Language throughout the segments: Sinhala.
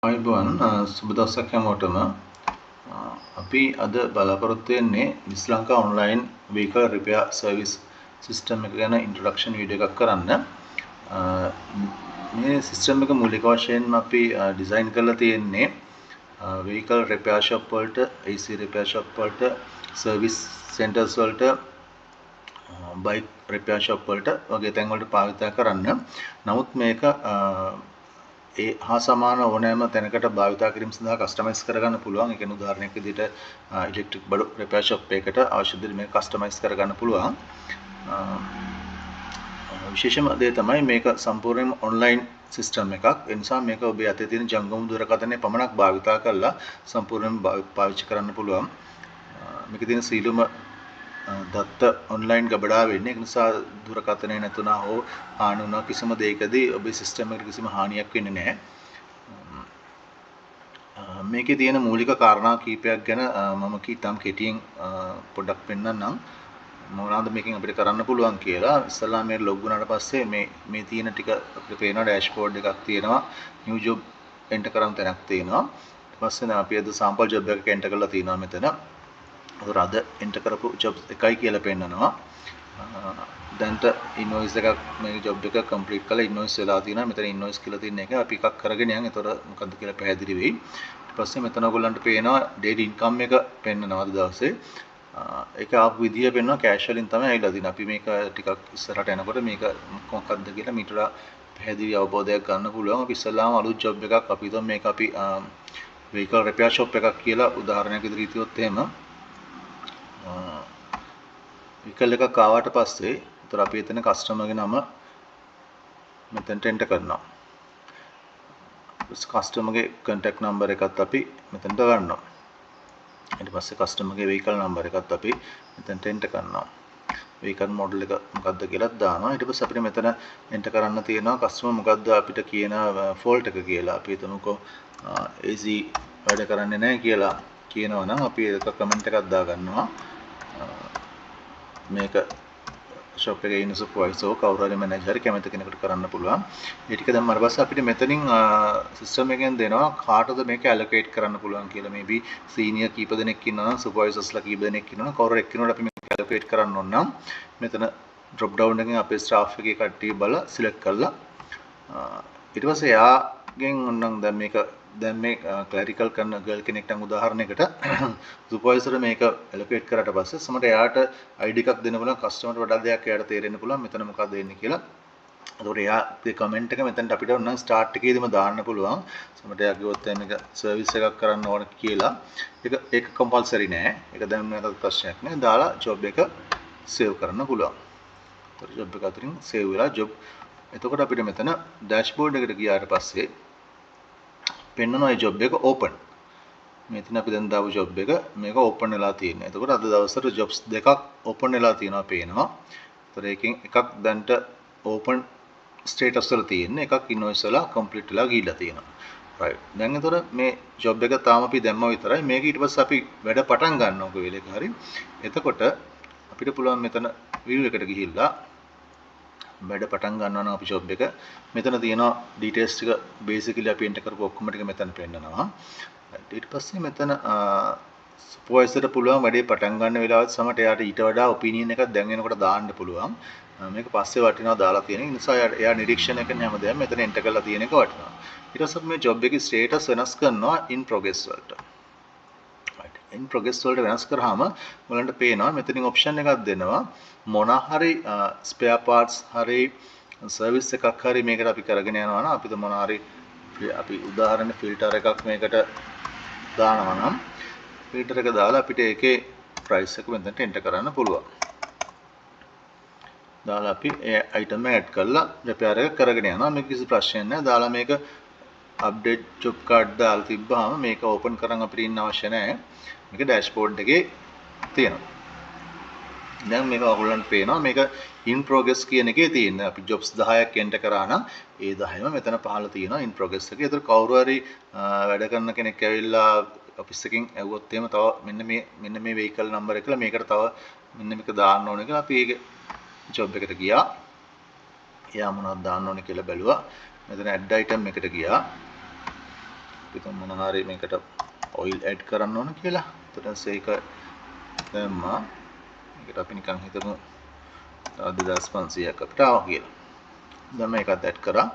අයිබෝන් සුබ දවසක් හැමෝටම අපි අද බලාපොරොත්තු වෙන්නේ Sri Lanka online vehicle repair service system එක ගැන introduction video එකක් කරන්න. මේ system එක මූලික වශයෙන්ම අපි design කරලා තියෙන්නේ vehicle repair shop වලට, AC repair shop වලට, service centers වලට, bike repair shop වලට වගේ තැන් වලට පාවිච්චි කරන්න. නමුත් මේක ඒ හා සමාන ඕනෑම තැනකට භාවිතා කිරීම සඳහා කස්ටමයිස් කරගන්න පුළුවන්. ඒ කියන්නේ උදාහරණයක් විදිහට ඉලෙක්ට්‍රික් බඩු රිපෙයාර් ෂොප් එකකට අවශ්‍ය විදිහට මේක කස්ටමයිස් කරගන්න පුළුවන්. විශේෂම දේ තමයි මේක සම්පූර්ණයෙන්ම ඔන්ලයින් සිස්ටම් එකක්. ඒ නිසා මේක ඔබේ අතේ තියෙන ජංගම දුරකථනය පමණක් භාවිතා කරලා සම්පූර්ණයෙන්ම පාවිච්චි කරන්න පුළුවන්. මේකේ තියෙන සීලුම දත්ත ඔන්ලයින් ගබඩා වෙන්නේ. ඒ නිසා දුරකථනය නැතුණා හෝ හානි වුණා කිසිම දෙයකදී ඔබේ සිස්ටම් එකට කිසිම හානියක් වෙන්නේ නැහැ. මේකේ තියෙන මූලික කාරණා කීපයක් ගැන මම කීතම් කෙටියෙන් පොඩ්ඩක් පෙන්නන්නම්. මොනවාද මේකෙන් අපිට කරන්න පුළුවන් කියලා. ඉස්සලා මේ ලොග් වුණාට පස්සේ මේ තියෙන ටික අපිට පේනවා ඩෑෂ්බෝඩ් එකක් තියෙනවා. new job enter කරන් තැනක් තියෙනවා. ඊට පස්සේ අපි අද sample job එකක් enter කරලා තියෙනවා මෙතන. අද අද enter කරපු job එකයි කියලා පෙන්නනවා. දැන්ට invoice එකක් මේ job එක complete කරලා invoice වෙලා තියෙනවා. මෙතන invoice කියලා තියෙන එක අපි එකක් කරගෙන යන්. ඒතර මොකද්ද කියලා පැහැදිලි වෙයි. ඊට පස්සේ මෙතන ඔයගොල්ලන්ට පේනවා daily income එක පෙන්නනවා අද දවසේ. ඒක ආපු විදිය පෙන්නනවා cash වලින් තමයි ඇවිල්ලා තියෙන්නේ. අපි මේක ටිකක් ඉස්සරහට යනකොට මේක මොකක්ද කියලා මීට වඩා පැහැදිලි අවබෝධයක් ගන්න පුළුවන්. අපි ඉස්සල්ලාම අලුත් job එකක් අපි හිතමු මේක අපි vehicle repair shop එකක් කියලා උදාහරණයක් විදිහට හිතුවොත් එහෙම vehicle එකක් ආවට පස්සේ උතර අපි එතන කස්ටමර්ගේ නම මෙතනට එන්ටර් කරනවා. කස්ටමර්ගේ contact number එකත් අපි මෙතනට ගන්නවා. ඊට පස්සේ කස්ටමර්ගේ vehicle number එකත් අපි මෙතනට එන්ටර් කරනවා. vehicle model එක මොකක්ද කියලා දානවා. ඊට පස්සේ අපිට මෙතන එන්ටර් කරන්න තියෙනවා කස්ටමර් මොකක්ද අපිට කියන fault එක කියලා. අපි හිතමුකෝ AC වැඩ කරන්නේ නැහැ කියලා කියනවා නම් අපි ඒක කමෙන්ට් එකක් දා ගන්නවා. මේක shop එකේ ඉන්න supervisor කවුරු හරි manager කැමති කෙනෙකුට කරන්න පුළුවන්. ඒ ටික දැම්මාට පස්සේ අපිට මෙතනින් system එකෙන් දෙනවා කාටද මේක allocate කරන්න පුළුවන් කියලා. maybe senior කීප දෙනෙක් ඉන්නවා නම් supervisorsලා කීප දෙනෙක් ඉන්නවා නම් කවුරු එක්කිනුවට අපි මේක allocate කරන්න ඕන නම් මෙතන drop down එකෙන් අපේ staff එකේ කට්ටිය බලලා select කරලා ඊට පස්සේ එයාගෙන් ඕනනම් දැන් මේ clerical කරන girl කෙනෙක්ට උදාහරණයකට supervisor මේක allocate කරාට පස්සේ සමහරට එයාට ID එකක් දෙන්න පුළුවන් customer වඩා දෙයක් එයාට තේරෙන්න පුළුවන් මෙතන මොකක්ද වෙන්නේ කියලා. ඒතකොට එයාගේ comment එක මෙතනට අපිට ඕනනම් start එකේදීම දාන්න පුළුවන්. සමහරට එයා කිව්වොත් මේක service එකක් කරන්න ඕන කියලා. ඒක compulsory නෑ. ඒක දැන් නැතත් ප්‍රශ්නයක් නෑ. දාලා job එක save කරන්න පුළුවන්. ඒතකොට job එක අතරින් save වෙලා job. එතකොට අපිට මෙතන dashboard එකට ගියාට පස්සේ පෙන්නනවා මේ job එක open. මෙතන අපි දැන් දාපු job එක මේක open වෙලා තියෙනවා. එතකොට අද දවසට jobs දෙකක් open වෙලා තියෙනවා පේනවා. ඒතර එකකින් එකක් දැන්ට open status වල තියෙන එකක් invoice වල complete වෙලා ගිහිල්ලා තියෙනවා. right. දැන් එතකොට මේ job එක තාම අපි දැම්ම විතරයි. මේක ඊට පස්සේ අපි වැඩ පටන් ගන්නවා කො වෙලේක හරි. එතකොට අපිට පුළුවන් මෙතන view එකට ගිහිල්ලා වැඩ පටන් ගන්නවා නම් අපි job එක මෙතන තියෙනවා details ටික basically අපි enter කරපු ඔක්කොම ටික මෙතන පෙන්නනවා. ඊට පස්සේ මෙතන supervisorට පුළුවන් වැඩේ පටන් ගන්න වෙලාවත් සමහරට එයාට ඊට වඩා opinion එකක් දැන් එනකොට දාන්න පුළුවන්. මේක පස්සේ වටිනවා දාලා තියෙන නිසා එයා නිරීක්ෂණය කරන හැමදේම මෙතන enter කරලා තියෙන එක වටිනවා. ඊට පස්සේ මේ job එකේ status වෙනස් කරනවා in progress වලට. in progress වලට වෙනස් කරාම ඔයාලන්ට පේනවා මෙතනින් option එකක් දෙනවා මොන හරි spare parts හරි service එකක් හරි මේකට අපි කරගෙන යනවා නම් අපිට මොන හරි අපි උදාහරණ filter එකක් මේකට දානවා නම් filter එක දාලා අපිට ඒකේ price එක මෙතනට enter කරන්න පුළුවන්. දාලා අපි ඒ item එක add කරලා repair එක කරගෙන යනවා. මේක කිසි ප්‍රශ්නයක් නැහැ. දාලා මේක update job card දාලා තිබ්බාම මේක open කරන් අපිට ඉන්න අවශ්‍ය නැහැ. මේක dashboard එකේ තියෙනවා. දැන් මේක ඔයගොල්ලන්ට පේනවා මේක in progress කියන එකේ තියෙන. අපි jobs 10ක් enter කරා නම් ඒ 10ම මෙතන පහළ තියෙනවා in progress එකේ. ඒතර කවුරු හරි වැඩ කරන කෙනෙක් ඇවිල්ලා office එකකින් ඇහුවොත් එහෙම තව මෙන්න මේ vehicle number එක කියලා මේකට තව මෙන්න මේක දාන්න ඕනේ කියලා අපි ඒක job එකට ගියා. එයා මොනවද දාන්න ඕනේ කියලා බැලුවා. මෙතන add item එකට ගියා. අපි තුන් මොන හරි මේකට ඔයිල් ඇඩ් කරන්න ඕන කියලා. එතකොට ඒක දැම්මා. මේකට අපි නිකන් හිතමු 2500ක් අපිට ආවා කියලා. දැන් මේකත් ඇඩ් කරා.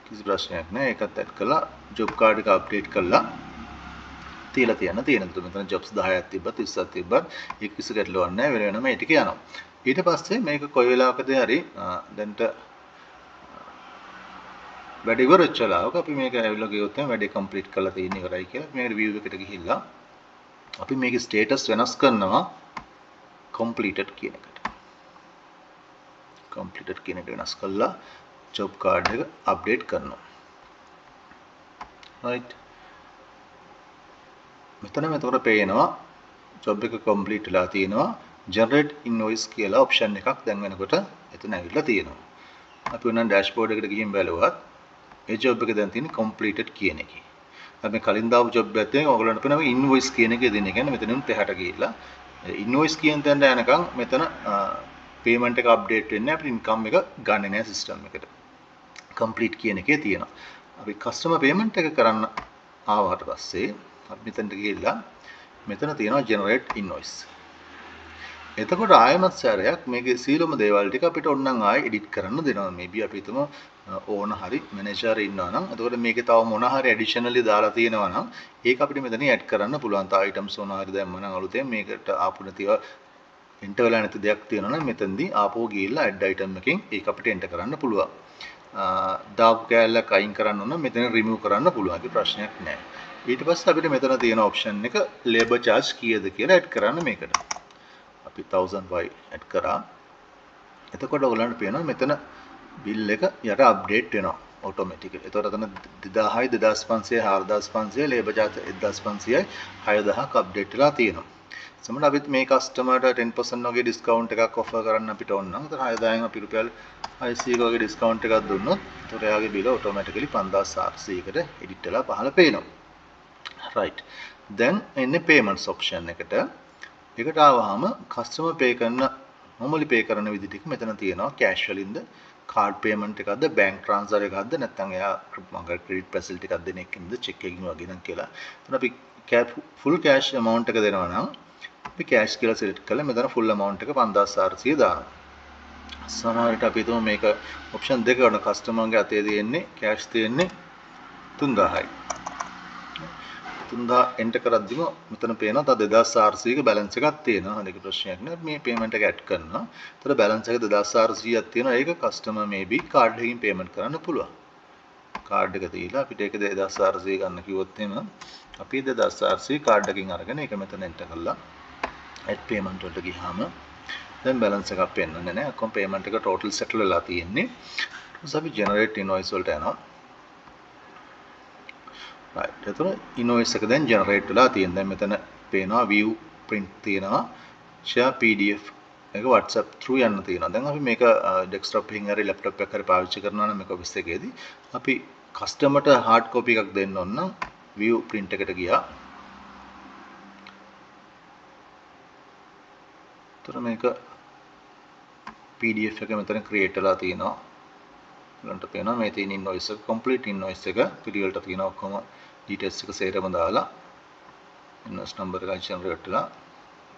කිසි ප්‍රශ්නයක් නැහැ. ඒකත් ඇඩ් කළා. ජොබ් කාඩ් එක අප්ඩේට් කළා. තියලා තියෙන මෙතන ජොබ්ස් 10ක් තිබ්බත් 20ක් තිබ්බත් ඒක කිසි ගැටලුවක් නැහැ. වෙන වෙනම ඒ ටික යනවා. ඊට පස්සේ මේක කොයි වෙලාවකදී හරි දැන්ට වැඩ ඉවර වෙච්ච වෙලාවක අපි මේක ඇවිල්ලා ගියොත් වැඩේ කම්ප්ලීට් කරලා තියෙන ඉවරයි කියලා මේක රිවිව් එකට ගිහිල්ලා අපි මේකේ ස්ටේටස් වෙනස් කරනවා completed කියන එකට. completed කියන එක වෙනස් කළා job card එක අප්ඩේට් කරනවා. right. මෙතන එතකොට පේනවා job එක complete වෙලා තියෙනවා. generate invoice කියලා option එකක් දැන් වෙනකොට එතන ඇවිල්ලා තියෙනවා. අපි උනන් dashboard එකට ගිහින් බැලුවත් ඒ job එක දැන් තියෙන්නේ completed කියන එකේ. අපි කලින් දාපු job එකත් එක්ක ඔයගොල්ලන්ට පේනවා invoice කියන එකේ දෙන්නේ. කියන්නේ මෙතනින් පහට ගිහිල්ලා invoice කියන තැනට යනකම් මෙතන payment එක update වෙන්නේ අපිට income එක ගන්නෙ නෑ system එකට. complete කියන එකේ තියෙනවා. අපි customer payment එක කරන්න ආවට පස්සේ අපි මෙතනට ගිහිල්ලා මෙතන තියෙනවා generate invoice. එතකොට ආයමත් සැරයක් මේකේ සීලම දේවල් ටික අපිට ඕනනම් ආයෙ edit කරන්න දෙනවා. maybe අපි හිතමු ඕන හරි manager ඉන්නවා නම් එතකොට මේකේ තව මොන හරි additionally දාලා තියෙනවා නම් ඒක අපිට මෙතන add කරන්න පුළුවන්. තව items ඕන හරි දැම්ම නම් අලුතෙන් මේකට ආපු නැතිව enter වෙලා නැති දෙයක් තියෙනවා නම් මෙතනදී ආපහු ගිහිල්ලා add item එකෙන් ඒක අපිට enter කරන්න පුළුවන්. දාපු කැලලක් අයින් කරන්න ඕන මෙතන remove කරන්න පුළුවන්. ඒක ප්‍රශ්නයක් නෑ. ඊට පස්සේ අපිට මෙතන තියෙන option එක labor charge කීයද කියලා add කරන්න මේකට. අපි 1000 add කරා. එතකොට ඔයගලන්ට පේනවා මෙතන bill එක යට update වෙනවා automatically. එතකොට එතන 2000යි 2500යි 4500යි labor charge 1500යි 6000ක් update වෙලා තියෙනවා. සමහර අපිත් මේ customer ට 10% වගේ discount එකක් offer කරන්න අපිට ඕන නම් එතන 6000න් අපි රුපියල් 600ක වගේ discount එකක් දුන්නොත් එතකොට එයාගේ bill automatically 5400කට edit වෙලා පහළ පේනවා. right. දැන් එන්නේ payments option එකට. එකට ආවහම customer pay කරන normally pay කරන විදිහ ටික මෙතන තියෙනවා. cash වලින්ද card payment එකක්ද bank transfer එකක්ද නැත්නම් එයා මගේ credit facility එකක් දෙන එකකින්ද check එකකින් වගේ නම් කියලා. එතන අපි full cash amount එක දෙනවා නම් අපි cash කියලා select කරලා මෙතන full amount එක 5400 දානවා. සමහර විට අපි හිතමු මේක option දෙක ගන්න customer ගේ අතේ තියෙන්නේ cash තියෙන්නේ 3000යි. 3000 enter කරද්දිම මෙතන පේනවා තව 2400ක balance එකක් තියෙනවා. හරියට ප්‍රශ්නයක් නෑ. මේ payment එක add කරනවා. එතකොට balance එක 2400ක් තියෙනවා. ඒක customer maybe card එකකින් payment කරන්න පුළුවන්. card එක දීලා අපිට ඒක 2400 ගන්න කිව්වොත් එහෙම අපි 2400 card එකකින් අරගෙන ඒක මෙතන enter කරලා add payment වලට ගියාම දැන් balance එකක් පෙන්වන්නේ නෑ. අකොම් payment එක total settle වෙලා තියෙන්නේ. ඊට පස්සේ අපි generate invoice වලට යනවා. right. එතකොට invoice එක දැන් generate වෙලා තියෙනවා. දැන් මෙතන පේනවා view print තියෙනවා. share pdf එක WhatsApp through යන්න තියෙනවා. දැන් අපි මේක desktop එකකින් හරි laptop එකක් හරි පාවිච්චි කරනවා නම් මේක office එකේදී අපි customer ට hard copy එකක් දෙන්න ඕන නම් view print එකට ගියා. එතකොට මේක PDF එක මෙතන create වෙලා තියෙනවා. ඔයාලන්ට පේනවා මේ තියෙන invoice එක complete invoice එක පිළිවෙලට තියෙනවා ඔක්කොම details එක සේරම දාලා invoice number එක generate වෙලා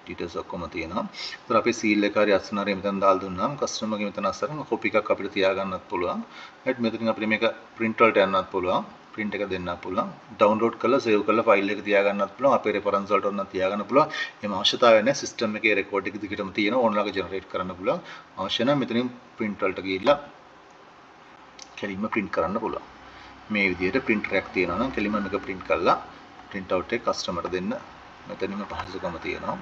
details ඔක්කොම තියෙනවා. ඒතර අපි seal එක හරි අස්සන හරි මෙතන දාලා දුන්නාම customer ගේ මෙතන අස්සන copy එකක් අපිට තියාගන්නත් පුළුවන්. right මෙතනින් අපිට මේක print වලට යන්නත් පුළුවන්. print එක දෙන්නත් පුළුවන්. download කරලා save කරලා file එක තියාගන්නත් පුළුවන්. අපේ reference වලට ඔන්න තියාගන්න පුළුවන්. එහෙම අවශ්‍යතාවය නැහැ. system එකේ record එක දිගටම තියෙනවා. ඕනලක generate කරන්න පුළුවන්. අවශ්‍ය නම් මෙතනින් print වලට ගිහිල්ලා කෙලින්ම print කරන්න පුළුවන්. මේ විදිහට printer එකක් තියෙනවා නම් කෙලින්ම මේක print කරලා print out එක customer ට දෙන්න මෙතනින්ම පහසුකම තියෙනවා.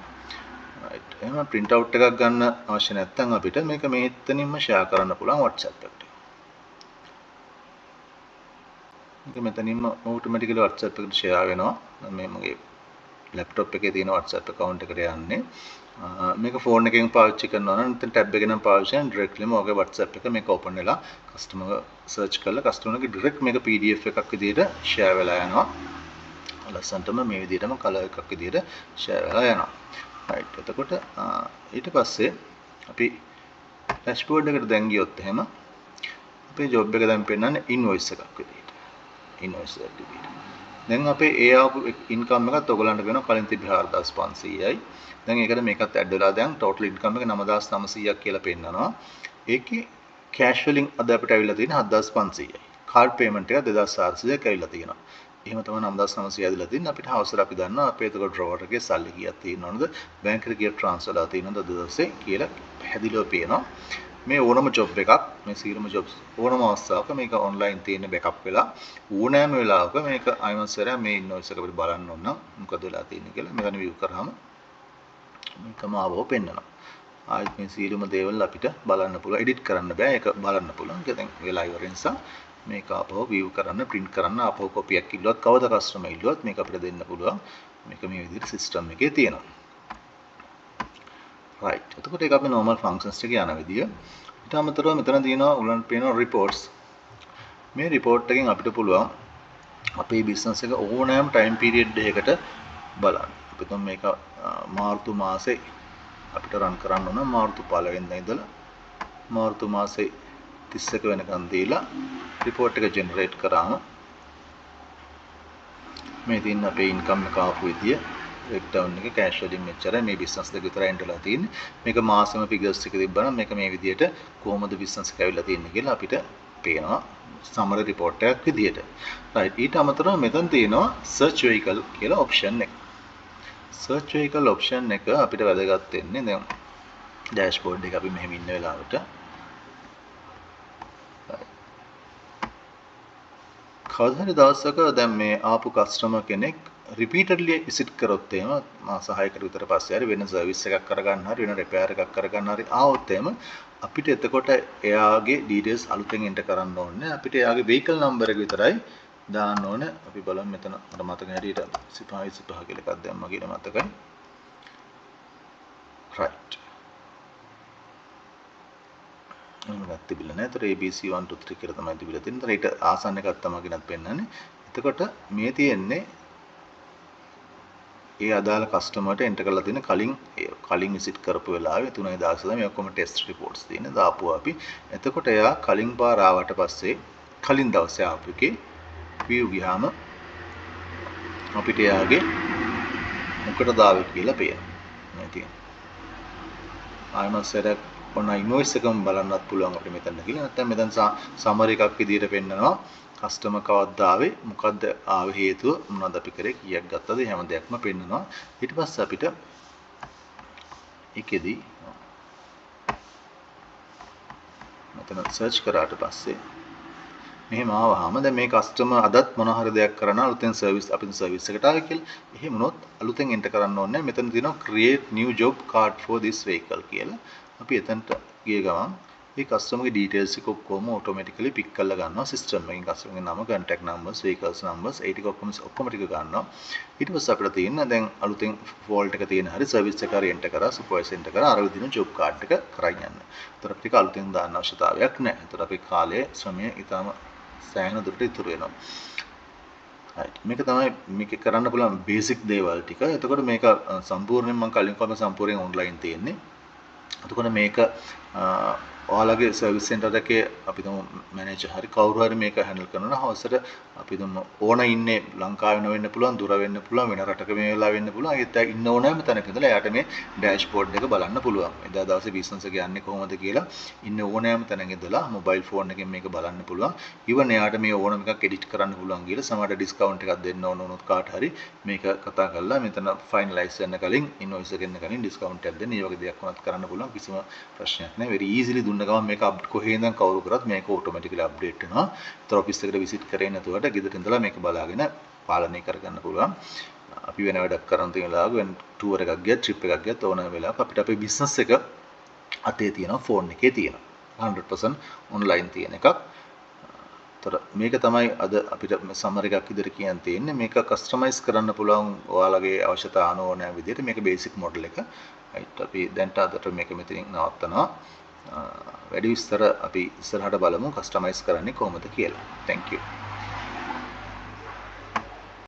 right. එහෙනම් print out එකක් ගන්න අවශ්‍ය නැත්නම් අපිට මේක මෙතනින්ම share කරන්න පුළුවන් WhatsApp එකට. මේක මෙතනින්ම automatically WhatsApp එකට share වෙනවා. මේ මගේ laptop එකේ තියෙන WhatsApp account එකට යන්නේ. මේක phone එකෙන් පාවිච්චි කරනවා නම් නැත්නම් tab එකෙන් නම් පාවිච්චි කරන directlyම ඔයගේ WhatsApp එක මේක open වෙලා customer search කරලා customer ගේ direct මේක PDF එකක් විදිහට share වෙලා යනවා. ලස්සනටම මේ විදිහටම color එකක් විදිහට share වෙලා යනවා. right. එතකොට ඊට පස්සේ අපි dashboard එකට දැන් ගියොත් එහෙම අපේ job එක දැන් පෙන්නන්නේ invoice එකක් විදිහට. invoice එකක් විදිහට. දැන් අපේ ඒ ආපු ඉන්කම් එකත් ඔයගලන්ට වෙනවා කලින් තිබ්බ 4500යි. දැන් ඒකට මේකත් ඇඩ් වෙලා දැන් ටෝටල් ඉන්කම් එක 9900ක් කියලා පෙන්නනවා. ඒකේ කෑෂ් වලින් අද අපිට ඇවිල්ලා තියෙන 7500යි. කාඩ් පේමන්ට් එක 2400ක් ඇවිල්ලා තියෙනවා. එහෙම තමයි 9900 ඇදලා තින්නේ. අපිට හවසට අපි දන්නවා අපේ එතකොට ඩ්‍රෝවර් එකේ සල්ලි කීයක් තියෙනවද, බැංක් එකට කීයක් ට්‍රාන්ස්ෆර්ලා තියෙනවද අද දවසේ කියලා පැහැදිලිව පේනවා. මේ ඕනම ජොබ් එකක්, මේ සියලුම ජොබ්ස් ඕනම අවස්ථාවක මේක ඔන්ලයින් තියෙන බෑකප් වෙලා ඕනෑම වෙලාවක මේක අයිමස්සර මේ ඉන්වොයිස් එක අපිට බලන්න ඕන නම් මොකද වෙලා තියෙන්නේ කියලා මේකන view කරාම මේකම ආවෝ පෙන්නනවා. ආයෙත් මේ සියලුම දේවල් අපිට බලන්න පුළුවන්, එඩිට් කරන්න බෑ, ඒක බලන්න පුළුවන්. ඒක දැන් වෙලා ඉවර නිසා මේක ආපහු view කරන්න, print කරන්න ආපහු කොපියක් ඉල්ලුවත් කවදා කස්ටමර් ඉල්ලුවත් මේක අපිට දෙන්න පුළුවන්. මේක මේ විදිහට සිස්ටම් එකේ තියෙනවා. right. එතකොට ඒක අපි normal functions එක යන විදිය. ඊට අමතරව මෙතන තියෙනවා උලන් පේන reports. මේ report එකෙන් අපිට පුළුවන් අපේ business එක ඕනෑම time period එකකට බලන්න. අපි තුන් මේක මාර්තු මාසේ අපිට run කරන්න ඕන මාර්තු 1 වෙනිදා ඉඳලා මාර්තු මාසේ 31 වෙනකන් දීලා report එක generate කරාම මේ තියෙන අපේ income එක ආපු විදිය breakdown එක cash වලින් මෙච්චරයි මේ business දෙක විතරයි එන්ටර්ලා තියෙන්නේ. මේක මාසෙම figures එක තිබ්බනම් මේක මේ විදියට කොහොමද business එක ඇවිල්ලා තියෙන්නේ කියලා අපිට පේනවා summary report එකක් විදියට. right. ඊට අමතරව මෙතන තියෙනවා search vehicle කියලා option එක. search vehicle option එක අපිට වැදගත් වෙන්නේ දැන් dashboard එක අපි මෙහෙම ඉන්න වෙලාවට කවදා හරි දවසක දැන් මේ ආපු කස්ටමර් කෙනෙක් repeatedly visit කරොත් එහෙම මාස 6කට විතර පස්සේ හරි වෙන සර්විස් එකක් කරගන්න හරි වෙන repair එකක් කරගන්න හරි ආවොත් එහෙම අපිට එතකොට එයාගේ details අලුතෙන් enter කරන්න ඕනේ. අපිට එයාගේ vehicle number එක විතරයි දාන්න ඕනේ. අපි බලමු මෙතන අර මතක හැටියට 25 කියලා එකක් දැම්මා කියලා මතකයි. right. මේක තිබිලා නැහැ. ඒතර ABC 1 2 3 කියලා තමයි තිබිලා තියෙන්නේ. ඒතර ඊට ආසන්න එකක් තමයි ගෙනත් පෙන්නන්නේ. එතකොට මේ තියෙන්නේ ඒ අදාළ කස්ටමර්ට එන්ටර් කරලා තියෙන කලින් විසිට් කරපු වෙලාවේ 3000 මේ ඔක්කොම ටෙස්ට් රිපෝට්ස් තියෙන දාපුවා අපි. එතකොට එයා කලින් පාර ආවට පස්සේ කලින් දවසේ ආපු එකේ view ගියාම අපිට එයාගේ මොකටද ආවේ කියලා පේනවා. මේ තියෙන. ආයමස්සර ඔන්න ඉන්වොයිස් එකම බලන්නත් පුළුවන් අපිට මෙතන කියලා. නැත්නම් මෙතන සමරි එකක් විදිහට පෙන්නනවා. කස්ටමර් කවද්ද ආවේ, මොකද්ද ආවේ හේතුව, මොනවද අපි කරේ, කීයක් ගත්තද, හැම දෙයක්ම පෙන්නනවා. ඊට පස්සේ අපිට ඒකෙදි මෙතන සර්ච් කරාට පස්සේ මෙහෙම ආවහම දැන් මේ කස්ටමර් අදත් මොන හරි දෙයක් කරනවා අලුතෙන් සර්විස් අපිට සර්විස් එකට ආවේ කියලා. එහෙම වුණොත් අලුතෙන් එන්ටර් කරන්න ඕනේ. මෙතන තියෙනවා create new job card for this vehicle කියලා. අපි එතනට ගිය ගමන් මේ කස්ටමර්ගේ ඩීටේල්ස් එක ඔක්කොම ඔටෝමැටිකලි පික් කරලා ගන්නවා සිස්ටම් එකෙන්. කස්ටමර්ගේ නම, contact numbers, vehicles numbers ඒ ටික ඔක්කොම ටික ගන්නවා. ඊට පස්සේ අපිට තියෙන දැන් අලුතෙන් fault එක තියෙන හරි සර්විස් එක හරි එන්ටර් කරා, සුපර්වයිසර් එන්ටර් කරා, අර විදිහට job card එක කරන් යන්න. ඒතර අපිට අලුතෙන් දාන්න අවශ්‍යතාවයක් නැහැ. ඒතර අපේ කාලය ශ්‍රමය ඊටම සෑහෙන දුරට ඉතුරු වෙනවා. right. මේක තමයි මේක කරන්න පුළුවන් බේසික් දේවල් ටික. එතකොට මේක සම්පූර්ණයෙන් මම කලින් කොහොම සම්පූර්ණයෙන් ඔන්ලයින් තියෙන්නේ. එතකොට මේක ඔයාලගේ සර්විස් සෙන්ටර් එකේ අපි තුමු මැනේජර් හරි කවුරු හරි මේක හැන්ඩල් කරනවා. හවසට අපි තුමු ඕන ඉන්නේ ලංකාවේ වෙන්න පුළුවන්, දුර වෙන්න පුළුවන්, වෙන රටක මේ වෙලාව වෙන්න පුළුවන්. ඒත් ඉන්න ඕනෑම තැනක ඉඳලා එයාට මේ ඩෑෂ්බෝඩ් එක බලන්න පුළුවන්. එදා දවසේ බිස්නස් එක යන්නේ කොහොමද කියලා ඉන්න ඕනෑම තැනක ඉඳලා මොබයිල් ෆෝන් එකෙන් මේක බලන්න පුළුවන්. ඉවන් එයාට මේ ඕනම එකක් එඩිට් කරන්න පුළුවන් කියලා සමහරට ඩිස්කවුන්ට් එකක් දෙන්න ඕන වුණොත් කාට හරි මේක කතා කරලා මෙතන ෆයිනලයිස් වෙන්න කලින් ඉන්වොයිස් එක දෙන්න කලින් ඩිස්කවුන්ට් එකක් දෙන්න. මේ වගේ දෙයක් වුණත් කරන්න පුළුවන්. කිසිම ප්‍රශ්නයක් නැහැ. very easily දුන්න ගමන් මේක කොහේ ඉඳන් කවුරු කරත් මේක ඔටෝමැටිකලි අප්ඩේට් වෙනවා. ඒතර ඔෆිස් එකට විසිට් කරේ නැතුවට ගෙදර ඉඳලා මේක බලාගෙන පාලනය කරගන්න පුළුවන්. අපි වෙන වැඩක් කරන් තියෙන වෙලාවක වෙන ටුවර් එකක් ගියත්, ට්‍රිප් එකක් ගියත් ඕනම වෙලාවක අපිට අපේ බිස්නස් එක අතේ තියෙනවා, ෆෝන් එකේ තියෙනවා. 100% ඔන්ලයින් තියෙන එකක්. ඒතර මේක තමයි අද අපිට සමර් එකක් විදිහට කියන්න තියෙන්නේ. මේක කස්ටමයිස් කරන්න පුළුවන් ඔයාලගේ අවශ්‍යතා අනුව විදිහට මේක බේසික් මොඩල් එක. right. අපි දැන්ට අදට මේක මෙතනින් නවත්තනවා. වැඩි විස්තර අපි ඉස්සරහට බලමු කස්ටමයිස් කරන්නේ කොහොමද කියලා. thank you.